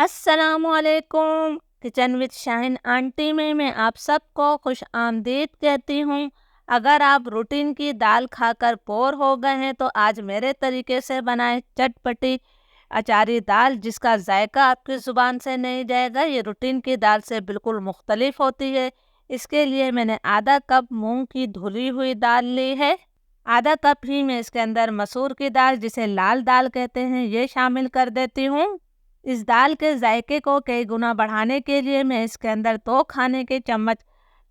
अस्सलामुअलैकुम। Kitchen with Shaheen aunty में मैं आप सबको खुश आमदीद कहती हूँ। अगर आप रूटीन की दाल खाकर बोर हो गए हैं तो आज मेरे तरीके से बनाएं चटपटी अचारी दाल, जिसका जायका आपकी ज़ुबान से नहीं जाएगा। ये रूटीन की दाल से बिल्कुल मुख्तलिफ होती है। इसके लिए मैंने आधा कप मूंग की धुली हुई दाल ली है। आधा कप ही मैं इसके अंदर मसूर की दाल, जिसे लाल दाल कहते हैं, ये शामिल कर देती हूँ। इस दाल के जायके को कई गुना बढ़ाने के लिए मैं इसके अंदर 2 खाने के चम्मच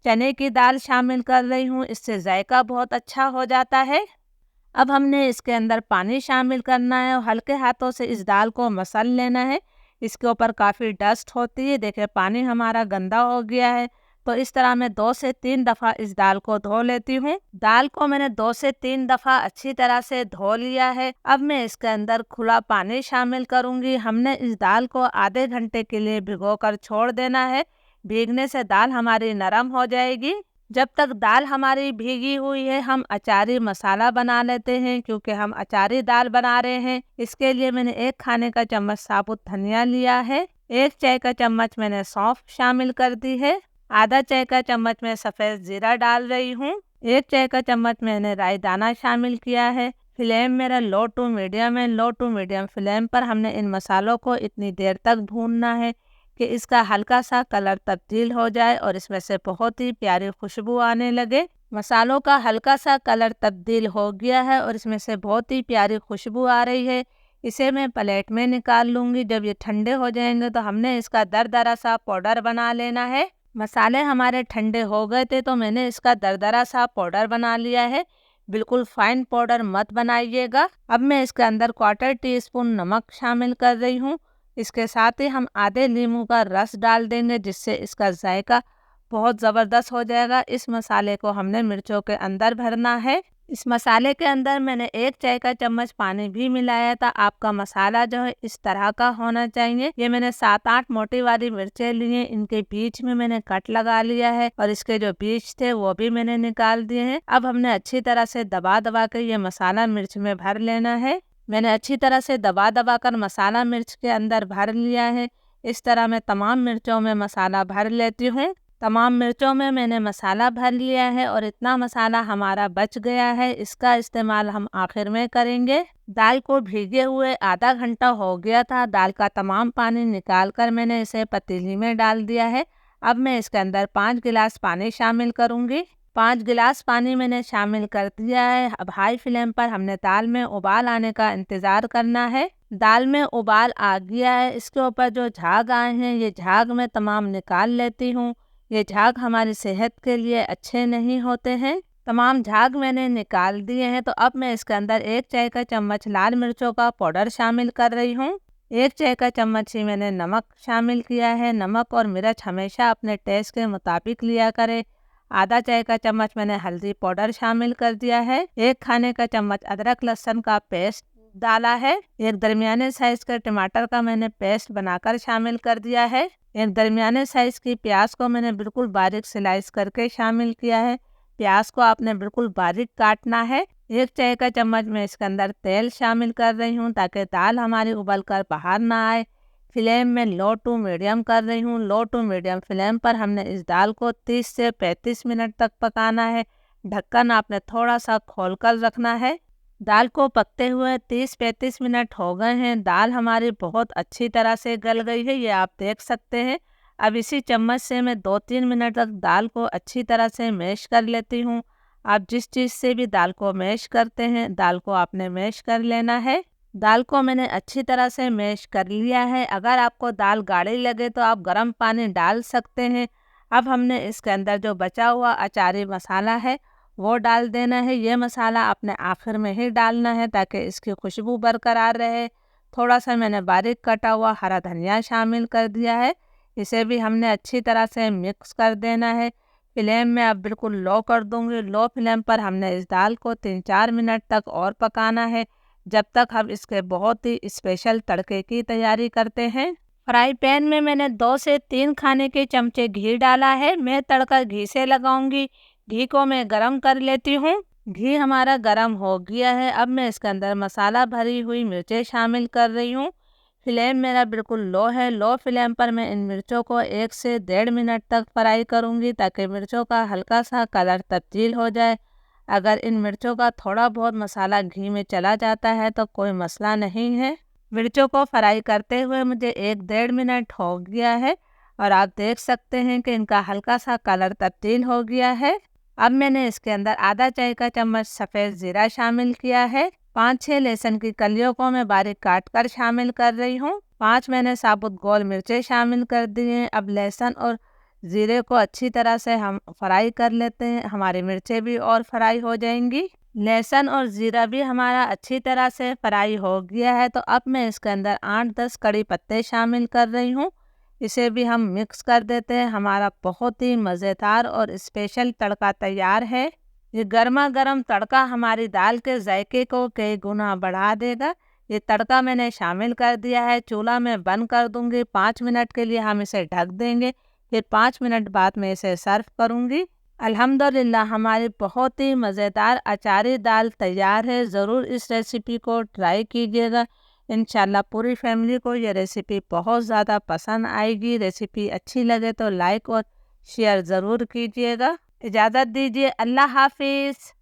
चने की दाल शामिल कर रही हूँ। इससे जायका बहुत अच्छा हो जाता है। अब हमने इसके अंदर पानी शामिल करना है और हल्के हाथों से इस दाल को मसल लेना है। इसके ऊपर काफ़ी डस्ट होती है। देखिए, पानी हमारा गंदा हो गया है। तो इस तरह मैं 2 से 3 दफ़ा इस दाल को धो लेती हूँ। दाल को मैंने 2 से 3 दफ़ा अच्छी तरह से धो लिया है। अब मैं इसके अंदर खुला पानी शामिल करूँगी। हमने इस दाल को आधे घंटे के लिए भिगोकर छोड़ देना है। भीगने से दाल हमारी नरम हो जाएगी। जब तक दाल हमारी भीगी हुई है, हम अचारी मसाला बना लेते हैं, क्योंकि हम अचारी दाल बना रहे हैं। इसके लिए मैंने 1 खाने का चम्मच साबुत धनिया लिया है। 1 चाय का चम्मच मैंने सौंफ शामिल कर दी है। आधा चाय का चम्मच मैं सफ़ेद ज़ीरा डाल रही हूँ। 1 चाय का चम्मच मैंने राई दाना शामिल किया है। फ्लेम मेरा लो टू मीडियम है। लो टू मीडियम फ्लेम पर हमने इन मसालों को इतनी देर तक भूनना है कि इसका हल्का सा कलर तब्दील हो जाए और इसमें से बहुत ही प्यारी खुशबू आने लगे। मसालों का हल्का सा कलर तब्दील हो गया है और इसमें से बहुत ही प्यारी खुशबू आ रही है। इसे मैं प्लेट में निकाल लूँगी। जब ये ठंडे हो जाएंगे तो हमने इसका दरदरा सा पाउडर बना लेना है। मसाले हमारे ठंडे हो गए थे तो मैंने इसका दरदरा सा पाउडर बना लिया है। बिल्कुल फाइन पाउडर मत बनाइएगा। अब मैं इसके अंदर 1/4 टीस्पून नमक शामिल कर रही हूँ। इसके साथ ही हम आधे नींबू का रस डाल देंगे, जिससे इसका जायका बहुत ज़बरदस्त हो जाएगा। इस मसाले को हमने मिर्चों के अंदर भरना है। इस मसाले के अंदर मैंने 1 चाय का चम्मच पानी भी मिलाया था। आपका मसाला जो है इस तरह का होना चाहिए। ये मैंने 7-8 मोटी वाली मिर्चें ली हैं। इनके बीच में मैंने कट लगा लिया है और इसके जो बीज थे वो भी मैंने निकाल दिए हैं। अब हमने अच्छी तरह से दबा दबा कर ये मसाला मिर्च में भर लेना है। मैंने अच्छी तरह से दबा दबा कर मसाला मिर्च के अंदर भर लिया है। इस तरह मैं तमाम मिर्चों में मसाला भर लेती हूँ। तमाम मिर्चों में मैंने मसाला भर लिया है और इतना मसाला हमारा बच गया है। इसका इस्तेमाल हम आखिर में करेंगे। दाल को भीगे हुए आधा घंटा हो गया था। दाल का तमाम पानी निकाल कर मैंने इसे पतीली में डाल दिया है। अब मैं इसके अंदर 5 गिलास पानी शामिल करूँगी। 5 गिलास पानी मैंने शामिल कर दिया है। अब हाई फ्लेम पर हमने दाल में उबाल आने का इंतज़ार करना है। दाल में उबाल आ गया है। इसके ऊपर जो झाग आए हैं, ये झाग मैं तमाम निकाल लेती हूँ। ये झाग हमारी सेहत के लिए अच्छे नहीं होते हैं। तमाम झाग मैंने निकाल दिए हैं। तो अब मैं इसके अंदर 1 चाय का चम्मच लाल मिर्चों का पाउडर शामिल कर रही हूँ। 1 चाय का चम्मच ही मैंने नमक शामिल किया है। नमक और मिर्च हमेशा अपने टेस्ट के मुताबिक लिया करें। आधा चाय का चम्मच मैंने हल्दी पाउडर शामिल कर दिया है। 1 खाने का चम्मच अदरक लहसुन का पेस्ट डाला है। एक दरमियाने साइज का टमाटर का मैंने पेस्ट बनाकर शामिल कर दिया है। एक दरमियाने साइज की प्याज को मैंने बिल्कुल बारीक स्लाइस करके शामिल किया है। प्याज को आपने बिल्कुल बारीक काटना है। 1 चाय का चम्मच मैं इसके अंदर तेल शामिल कर रही हूँ, ताकि दाल हमारी उबल कर बाहर ना आए। फ्लेम में लो टू मीडियम कर रही हूँ। लो टू मीडियम फ्लेम पर हमने इस दाल को 30 से 35 मिनट तक पकाना है। ढक्कन आपने थोड़ा सा खोल कर रखना है। दाल को पकते हुए 30-35 मिनट हो गए हैं। दाल हमारी बहुत अच्छी तरह से गल गई है, ये आप देख सकते हैं। अब इसी चम्मच से मैं 2-3 मिनट तक दाल को अच्छी तरह से मैश कर लेती हूँ। आप जिस चीज़ से भी दाल को मैश करते हैं, दाल को आपने मैश कर लेना है। दाल को मैंने अच्छी तरह से मैश कर लिया है। अगर आपको दाल गाढ़ी लगे तो आप गर्म पानी डाल सकते हैं। अब हमने इसके अंदर जो बचा हुआ अचारी मसाला है वो डाल देना है। ये मसाला आपने आखिर में ही डालना है, ताकि इसकी खुशबू बरकरार रहे। थोड़ा सा मैंने बारीक कटा हुआ हरा धनिया शामिल कर दिया है। इसे भी हमने अच्छी तरह से मिक्स कर देना है। फ्लेम में अब बिल्कुल लो कर दूंगी। लो फ्लेम पर हमने इस दाल को 3-4 मिनट तक और पकाना है, जब तक हम इसके बहुत ही स्पेशल तड़के की तैयारी करते हैं। फ्राई पैन में मैंने 2 से 3 खाने के चमचे घी डाला है। मैं तड़का घी से लगाऊंगी। घी को मैं गरम कर लेती हूँ। घी हमारा गरम हो गया है। अब मैं इसके अंदर मसाला भरी हुई मिर्चें शामिल कर रही हूँ। फ्लेम मेरा बिल्कुल लो है। लो फ्लेम पर मैं इन मिर्चों को 1 से 1.5 मिनट तक फ्राई करूँगी ताकि मिर्चों का हल्का सा कलर तब्दील हो जाए। अगर इन मिर्चों का थोड़ा बहुत मसाला घी में चला जाता है तो कोई मसला नहीं है। मिर्चों को फ्राई करते हुए मुझे 1-1.5 मिनट हो गया है और आप देख सकते हैं कि इनका हल्का सा कलर तब्दील हो गया है। अब मैंने इसके अंदर आधा चाय का चम्मच सफ़ेद ज़ीरा शामिल किया है। 5-6 लहसुन की कलियों को मैं बारीक काट कर शामिल कर रही हूँ। 5 मैंने साबुत गोल मिर्चें शामिल कर दी हैं। अब लहसुन और ज़ीरे को अच्छी तरह से हम फ्राई कर लेते हैं, हमारी मिर्चें भी और फ्राई हो जाएंगी। लहसुन और ज़ीरा भी हमारा अच्छी तरह से फ्राई हो गया है। तो अब मैं इसके अंदर 8-10 कड़ी पत्ते शामिल कर रही हूँ। इसे भी हम मिक्स कर देते हैं। हमारा बहुत ही मज़ेदार और स्पेशल तड़का तैयार है। ये गर्मा गर्म तड़का हमारी दाल के जायके को कई गुना बढ़ा देगा। ये तड़का मैंने शामिल कर दिया है। चूल्हा में बंद कर दूंगी। 5 मिनट के लिए हम इसे ढक देंगे। फिर 5 मिनट बाद मैं इसे सर्व करूंगी। अल्हम्दुलिल्लाह हमारी बहुत ही मज़ेदार अचारी दाल तैयार है। ज़रूर इस रेसिपी को ट्राई कीजिएगा। इंशाल्लाह पूरी फैमिली को ये रेसिपी बहुत ज़्यादा पसंद आएगी। रेसिपी अच्छी लगे तो लाइक और शेयर ज़रूर कीजिएगा। इजाज़त दीजिए। अल्लाह हाफिज़।